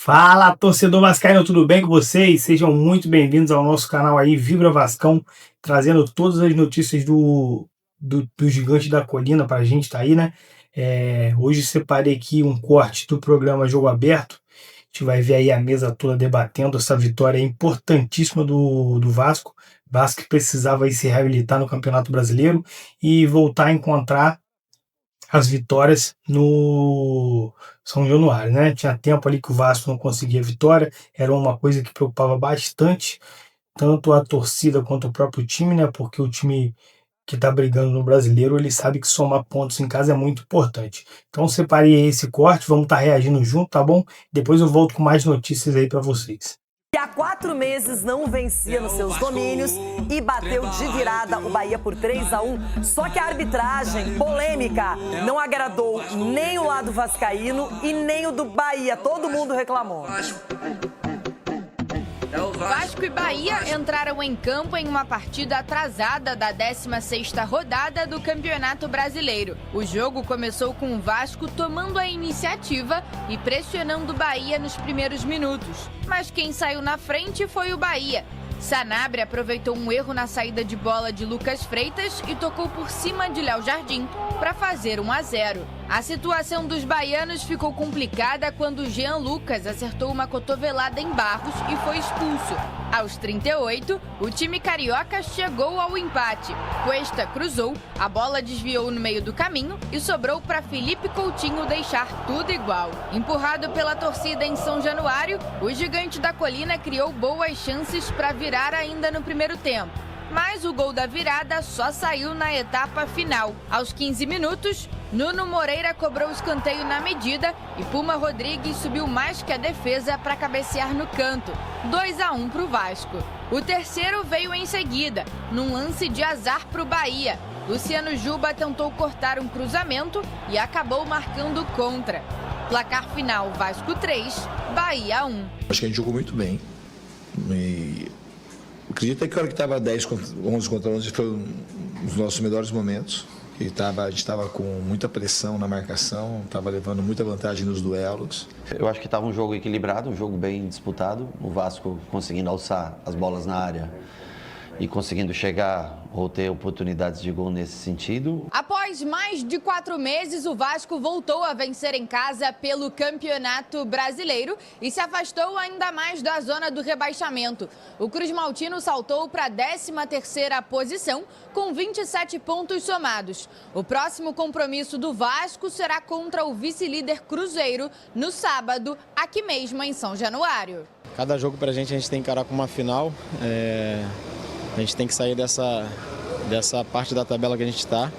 Fala, torcedor vascaíno, tudo bem com vocês? Sejam muito bem-vindos ao nosso canal aí, Vibra Vascão, trazendo todas as notícias do Gigante da Colina pra gente, tá aí, né? Hoje separei aqui um corte do programa Jogo Aberto. A gente vai ver aí a mesa toda debatendo essa vitória importantíssima do Vasco. Vasco que precisava aí se reabilitar no Campeonato Brasileiro e voltar a encontrar as vitórias no São Januário, né? Tinha tempo ali que o Vasco não conseguia vitória, era uma coisa que preocupava bastante tanto a torcida quanto o próprio time, né? Porque o time que tá brigando no Brasileiro, ele sabe que somar pontos em casa é muito importante. Então separei aí esse corte, vamos estar reagindo junto, tá bom? Depois eu volto com mais notícias aí para vocês. Que há 4 meses não vencia nos seus domínios e bateu de virada o Bahia por 3-1. Só que a arbitragem polêmica não agradou nem o lado vascaíno e nem o do Bahia. Todo mundo reclamou. Vasco e Bahia entraram em campo em uma partida atrasada da 16ª rodada do Campeonato Brasileiro. O jogo começou com o Vasco tomando a iniciativa e pressionando o Bahia nos primeiros minutos. Mas quem saiu na frente foi o Bahia. Sanabria aproveitou um erro na saída de bola de Lucas Freitas e tocou por cima de Léo Jardim para fazer 1-0. A situação dos baianos ficou complicada quando Jean Lucas acertou uma cotovelada em Barros e foi expulso. Aos 38, o time carioca chegou ao empate. Cuesta cruzou, a bola desviou no meio do caminho e sobrou para Felipe Coutinho deixar tudo igual. Empurrado pela torcida em São Januário, o Gigante da Colina criou boas chances para virar ainda no primeiro tempo. Mas o gol da virada só saiu na etapa final. Aos 15 minutos, Nuno Moreira cobrou o escanteio na medida e Puma Rodrigues subiu mais que a defesa para cabecear no canto. 2-1 para o Vasco. O terceiro veio em seguida, num lance de azar para o Bahia. Luciano Juba tentou cortar um cruzamento e acabou marcando contra. Placar final Vasco 3, Bahia 1. Acho que a gente jogou muito bem. Acredito que a hora que estava 11 contra 11 foi um dos nossos melhores momentos. A gente estava com muita pressão na marcação, estava levando muita vantagem nos duelos. Eu acho que estava um jogo equilibrado, um jogo bem disputado. O Vasco conseguindo alçar as bolas na área e conseguindo chegar ou ter oportunidades de gol nesse sentido. Após mais de 4 meses, o Vasco voltou a vencer em casa pelo Campeonato Brasileiro e se afastou ainda mais da zona do rebaixamento. O Cruz Maltino saltou para a 13ª posição com 27 pontos somados. O próximo compromisso do Vasco será contra o vice-líder Cruzeiro no sábado, aqui mesmo em São Januário. Cada jogo para a gente tem que encarar como uma final. A gente tem que sair dessa parte da tabela que a gente está.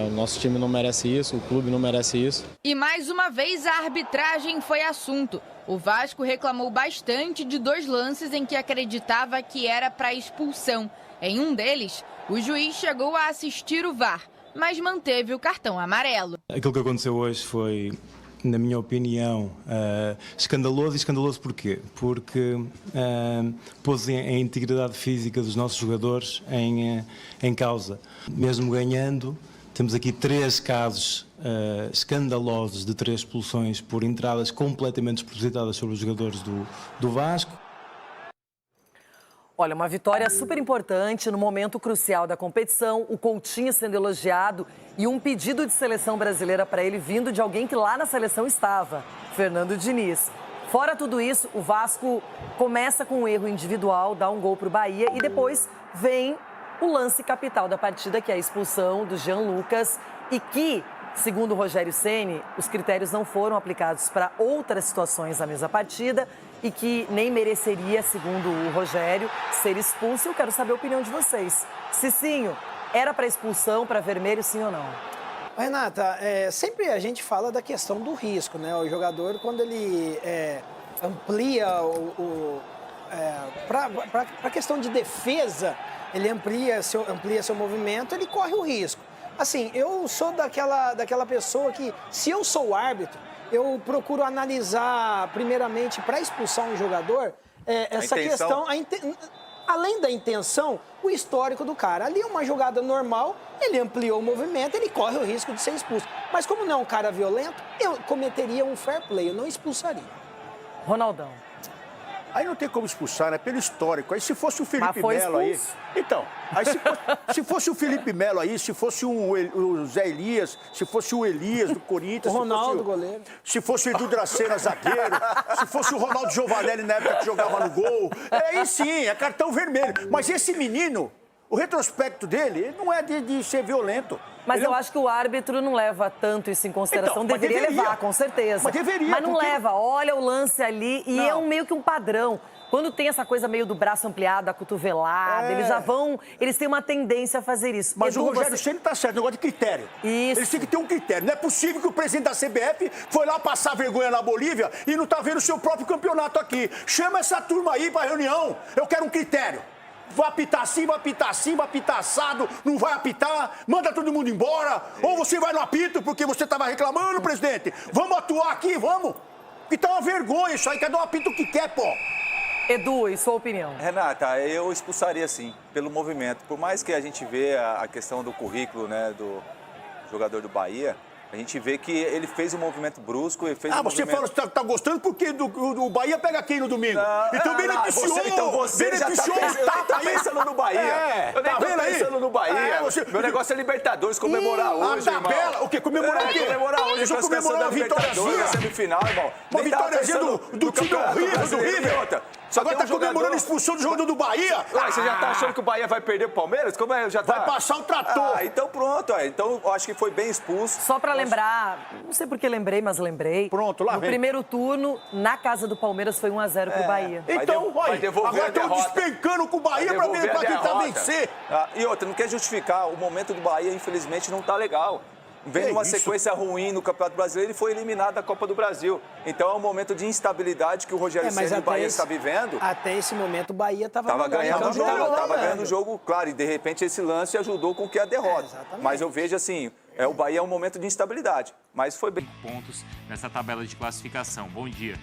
O nosso time não merece isso, o clube não merece isso. E mais uma vez a arbitragem foi assunto. O Vasco reclamou bastante de 2 lances em que acreditava que era para expulsão. Em um deles, o juiz chegou a assistir o VAR, mas manteve o cartão amarelo. Aquilo que aconteceu hoje foi, na minha opinião, escandaloso. E escandaloso porquê? Porque pôs a integridade física dos nossos jogadores em causa. Mesmo ganhando, temos aqui 3 casos escandalosos de 3 expulsões por entradas completamente despropositadas sobre os jogadores do Vasco. Olha, uma vitória super importante no momento crucial da competição, o Coutinho sendo elogiado e um pedido de seleção brasileira para ele vindo de alguém que lá na seleção estava, Fernando Diniz. Fora tudo isso, o Vasco começa com um erro individual, dá um gol para o Bahia e depois vem o lance capital da partida, que é a expulsão do Jean Lucas e que, segundo o Rogério Ceni, os critérios não foram aplicados para outras situações na mesma partida e que nem mereceria, segundo o Rogério, ser expulso. Eu quero saber a opinião de vocês. Cicinho, era para expulsão, para vermelho, sim ou não? Renata, sempre a gente fala da questão do risco, né? O jogador, quando ele amplia para a questão de defesa, ele amplia seu movimento, ele corre o risco. Assim, eu sou daquela pessoa que, se eu sou o árbitro, eu procuro analisar, primeiramente, para expulsar um jogador, essa questão, além da intenção, o histórico do cara. Ali é uma jogada normal, ele ampliou o movimento, ele corre o risco de ser expulso. Mas como não é um cara violento, eu cometeria um fair play, eu não expulsaria. Ronaldão. Aí não tem como expulsar, né? Pelo histórico. Aí se fosse o Felipe foi Melo aí... expulso. Então, aí se fosse o Felipe Melo aí, se fosse o Zé Elias, se fosse o Elias do Corinthians... O Ronaldo, se fosse goleiro. Se fosse o Edu Dracena, zagueiro, se fosse o Ronaldo Giovanelli na época que jogava no gol... Aí sim, é cartão vermelho. Mas esse menino, o retrospecto dele, ele não é de ser violento. Mas Ele eu acho que o árbitro não leva tanto isso em consideração. Então, mas deveria deveria. levar, com certeza. Mas deveria, Mas não porque- leva. Olha o lance ali e Não. é meio que um padrão. Quando tem essa coisa meio do braço ampliado, a cotovelada, eles já vão... Eles têm uma tendência a fazer isso. Mas Edu, o Rogério você- Ceni tá certo, negócio de critério. Isso. Eles têm que ter um critério. Não é possível que o presidente da CBF foi lá passar vergonha na Bolívia e não tá vendo o seu próprio campeonato aqui. Chama essa turma aí pra reunião. Eu quero um critério. Vai apitar assim, vai apitar assim, vai apitar assado, não vai apitar, manda todo mundo embora. Ou você vai no apito porque você tava reclamando, presidente. Vamos atuar aqui, vamos. Que tá uma vergonha isso aí, cada um apita o que quer, pô. Edu, e sua opinião? Renata, eu expulsaria sim, pelo movimento. Por mais que a gente vê a questão do currículo, né, do jogador do Bahia, a gente vê que ele fez um movimento brusco e fez um Você movimento... fala que tá gostando porque o Bahia pega quem no domingo? Então beneficiou, Então você já beneficiou tá o tapa aí. pensando no Bahia. Eu nem tá tô vendo aí? pensando no Bahia. Meu negócio é Libertadores, comemorar hoje, a tabela, irmão. o quê? Comemorar o quê? Comemorar hoje, Eles vão classificação comemorar da uma Libertadores, vitóriazinha. na semifinal, irmão. Uma Nem tava vitóriazinha pensando do time Campeonato horrível, do Brasileiro. River. E outra, só Agora tem tá um comemorando a jogador... expulsão do jogador do Bahia. Você já tá achando que o Bahia vai perder o Palmeiras? Como é? Já tá... Vai passar o trator. Então pronto. Então eu acho que foi bem expulso. Só pra lembrar, não sei porque lembrei, mas lembrei. Pronto, lá no vem. primeiro turno, na casa do Palmeiras, foi 1-0 pro Bahia. Então, vai olha, devolver agora a estão derrota. despencando com o Bahia pra Devolver a tentar derrota. vencer. E outra, não quer justificar, o momento do Bahia, infelizmente, não tá legal. Vem numa sequência ruim no Campeonato Brasileiro e foi eliminado da Copa do Brasil. Então é um momento de instabilidade que o Rogério Ceni e o Bahia está vivendo. Até esse momento, o Bahia tava Ganhando o jogo, tava estava ganhando. ganhando o jogo, claro, e de repente esse lance ajudou com que a derrota. exatamente. Mas eu vejo assim, o Bahia é um momento de instabilidade, mas foi bem. Pontos nessa tabela de classificação. Bom dia.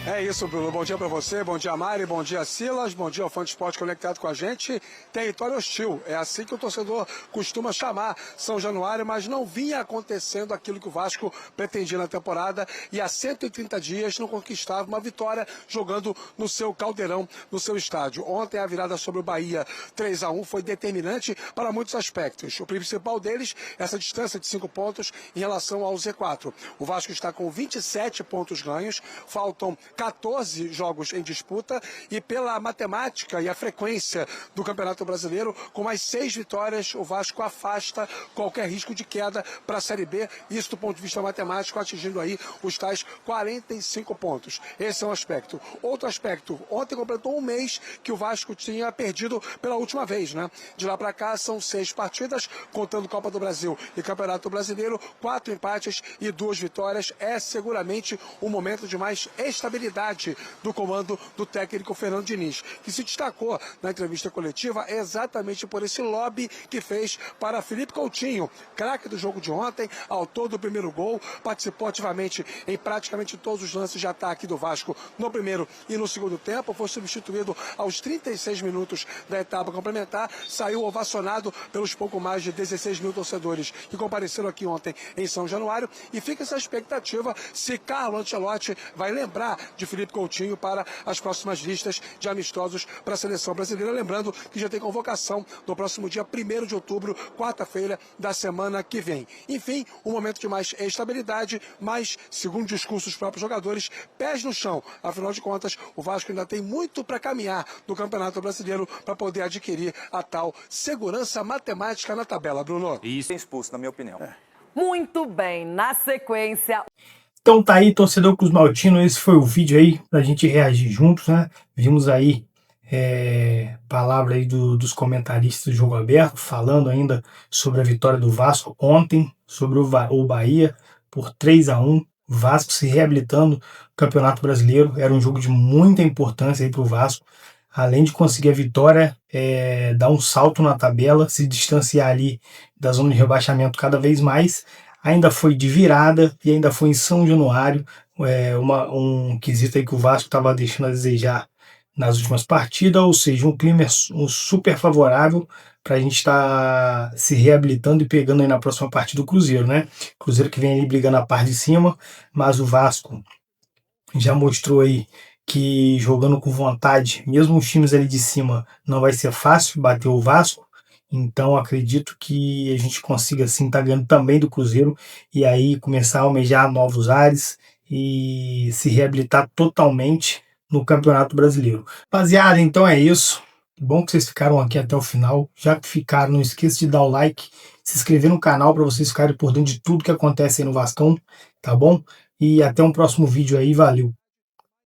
É isso, Bruno. Bom dia para você, bom dia, Mari, bom dia, Silas, bom dia ao Fã de Esporte conectado com a gente. Território hostil, é assim que o torcedor costuma chamar São Januário, mas não vinha acontecendo aquilo que o Vasco pretendia na temporada e há 130 dias não conquistava uma vitória jogando no seu caldeirão, no seu estádio. Ontem a virada sobre o Bahia 3-1 foi determinante para muitos aspectos. O principal deles, essa distância de 5 pontos em relação ao Z4. O Vasco está com 27 pontos ganhos, faltam 14 jogos em disputa e pela matemática e a frequência do Campeonato Brasileiro, com mais 6 vitórias, o Vasco afasta qualquer risco de queda para a Série B, isso do ponto de vista matemático, atingindo aí os tais 45 pontos. Esse é um aspecto. Outro aspecto, ontem completou um mês que o Vasco tinha perdido pela última vez, né? De lá para cá são 6 partidas, contando Copa do Brasil e Campeonato Brasileiro, 4 empates e 2 vitórias. É seguramente um momento de mais estabilidade do comando do técnico Fernando Diniz, que se destacou na entrevista coletiva exatamente por esse lobby que fez para Felipe Coutinho, craque do jogo de ontem, autor do primeiro gol, participou ativamente em praticamente todos os lances de ataque do Vasco no primeiro e no segundo tempo, foi substituído aos 36 minutos da etapa complementar, saiu ovacionado pelos pouco mais de 16 mil torcedores que compareceram aqui ontem em São Januário, e fica essa expectativa se Carlo Ancelotti vai lembrar de Felipe Coutinho para as próximas listas de amistosos para a seleção brasileira. Lembrando que já tem convocação no próximo dia 1º de outubro, quarta-feira da semana que vem. Enfim, um momento de mais estabilidade, mas, segundo o discurso dos próprios jogadores, pés no chão. Afinal de contas, o Vasco ainda tem muito para caminhar no Campeonato Brasileiro para poder adquirir a tal segurança matemática na tabela, Bruno. Isso é expulso, na minha opinião. Muito bem, na sequência... Então tá aí, torcedor Cruz Maltino, esse foi o vídeo aí pra gente reagir juntos, né? Vimos aí palavra aí dos comentaristas do Jogo Aberto, falando ainda sobre a vitória do Vasco ontem, sobre o Bahia por 3-1, Vasco se reabilitando no Campeonato Brasileiro. Era um jogo de muita importância aí pro Vasco, além de conseguir a vitória, dar um salto na tabela, se distanciar ali da zona de rebaixamento cada vez mais. Ainda foi de virada e ainda foi em São Januário, um quesito aí que o Vasco estava deixando a desejar nas últimas partidas, ou seja, um clima super favorável para a gente estar se reabilitando e pegando aí na próxima partida do Cruzeiro, né? Cruzeiro que vem ali brigando a parte de cima, mas o Vasco já mostrou aí que jogando com vontade, mesmo os times ali de cima, não vai ser fácil bater o Vasco. Então acredito que a gente consiga sim estar ganhando também do Cruzeiro e aí começar a almejar novos ares e se reabilitar totalmente no Campeonato Brasileiro. Rapaziada, então é isso. Bom que vocês ficaram aqui até o final. Já que ficaram, não esqueça de dar o like, se inscrever no canal para vocês ficarem por dentro de tudo que acontece aí no Vascão, tá bom? E até um próximo vídeo aí, valeu!